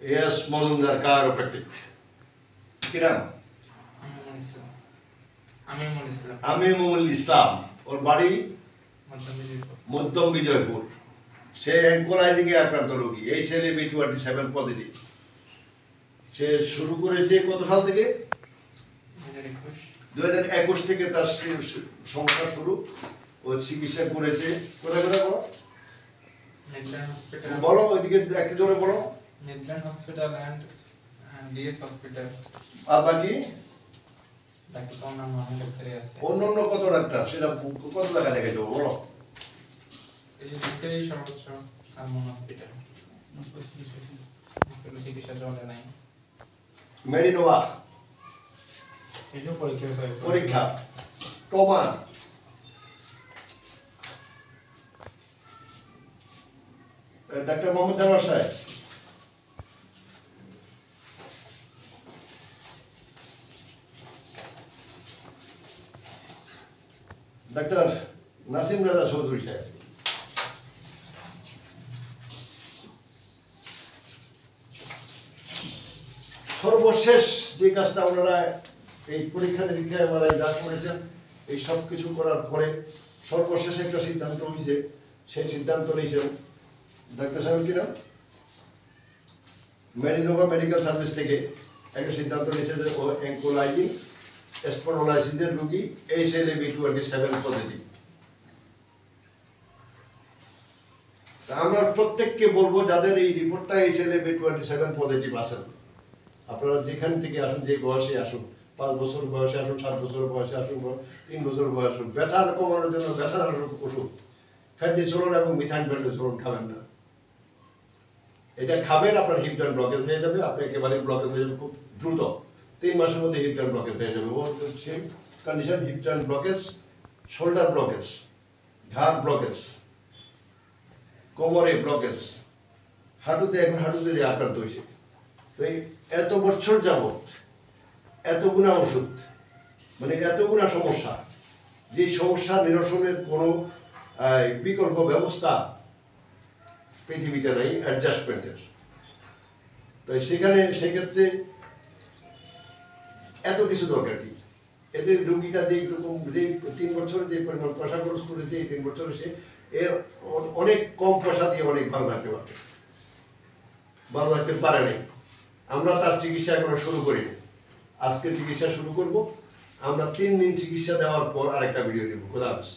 A S Mojumder CHIROPRACTIC কি নাম? আমিমুল ইসলাম। ওর বাড়ি মধ্যম বিজয়পুর। সে অ্যাঙ্কোলাইজিং এ আক্রান্ত রোগী। এই ছেলে B27 পজিটিভ। সে শুরু করেছে কত সাল থেকে? 2021 থেকে তার সমস্যা শুরু। ও চিকিৎসা করেছে কোথায় কোথায় বলো? বলো ওইদিকে একটু জোরে বলো। Midland hospital and DS hospital. আর বাকি ডাক্তার অন্যান্য অনেক ডাক্তারই আছে। অন্যান্য কত ডাক্তার সেটা কত টাকা দেখাইছো বলো? এই সর্বোচ্চ আরমন হসপিটাল চিকিৎসা চলে নাই। মেডিনোভা এটাও পরীক্ষা পরীক্ষা টমা ডাক্তার মোহাম্মদ দেওয়ার সাহেব ডাক্তার নাসিম রাজা চৌধুরী সাহেব সর্বশেষ যে কাজটা ওনারা এই পরীক্ষা নিরীক্ষায় ওনারা যা করেছেন এই সব কিছু করার পরে সর্বশেষ একটা সিদ্ধান্ত হয়েছে। সেই সিদ্ধান্ত নিয়েছেন ডাক্তার সাহেব কি নাম মেডিনোভা মেডিকেল সার্ভিস থেকে একটা সিদ্ধান্ত নিয়েছে যে ও অ্যাঙ্কোলাইজিং স্পন্ডোলাইসিসের রোগী HLA-B27 পজিটিভ। আমরা প্রত্যেককে বলবো যাদের এই রিপোর্টটা HLA-B27 পজিটিভ আছেন, আপনারা যেখান থেকে আসুন, যে বয়সে আসুন, 5 বছর বয়সে আসুন, 7 বছর বয়সে আসুন, 3 বছর বয়সে আসুন, ব্যথা কমানোর জন্য ব্যথা ওষুধ ফ্যান্ডিসোলন এবং মিথাইন ফ্যান্ডিসোলন খাবেন না। এটা খাবেন আপনার হিপ জয়েন্ট ব্লকেজ হয়ে যাবে, আপনি একেবারে ব্লকেজ হয়ে যাবে খুব দ্রুত। 3 মাসের মধ্যে হিপ জয়েন্ট ব্লকেজ হয়ে যাবে। ওর same condition, hip joint blockage, shoulder blockage, ঘাড় ব্লকেজ, কোমরে ব্লকেজ, হাঁটুতে এখন হাঁটুতে যে আক্রান্ত হয়েছে। তো এই এত বছর যাবৎ এতগুনা ওষুধ, মানে এতগুনা সমস্যা, যে সমস্যা নিরসনের কোনো বিকল্প ব্যবস্থা পৃথিবীতে নাই অ্যাডজাস্টমেন্টের। তো সেক্ষেত্রে এত কিছু দরকার কি? এতে রোগীটা যে 3 বছরে যে পরিমাণ পয়সা খরচ করেছে, এই 3 বছরে সে এর অনেক কম পয়সা দিয়ে অনেক ভালো থাকতে পারবে, ভালো থাকতে পারে নাই। আমরা তার চিকিৎসা এখনো শুরু করিনি। আজকে চিকিৎসা শুরু করব। আমরা 3 দিন চিকিৎসা দেওয়ার পর আরেকটা ভিডিও দেবো। খোদা হাফেজ।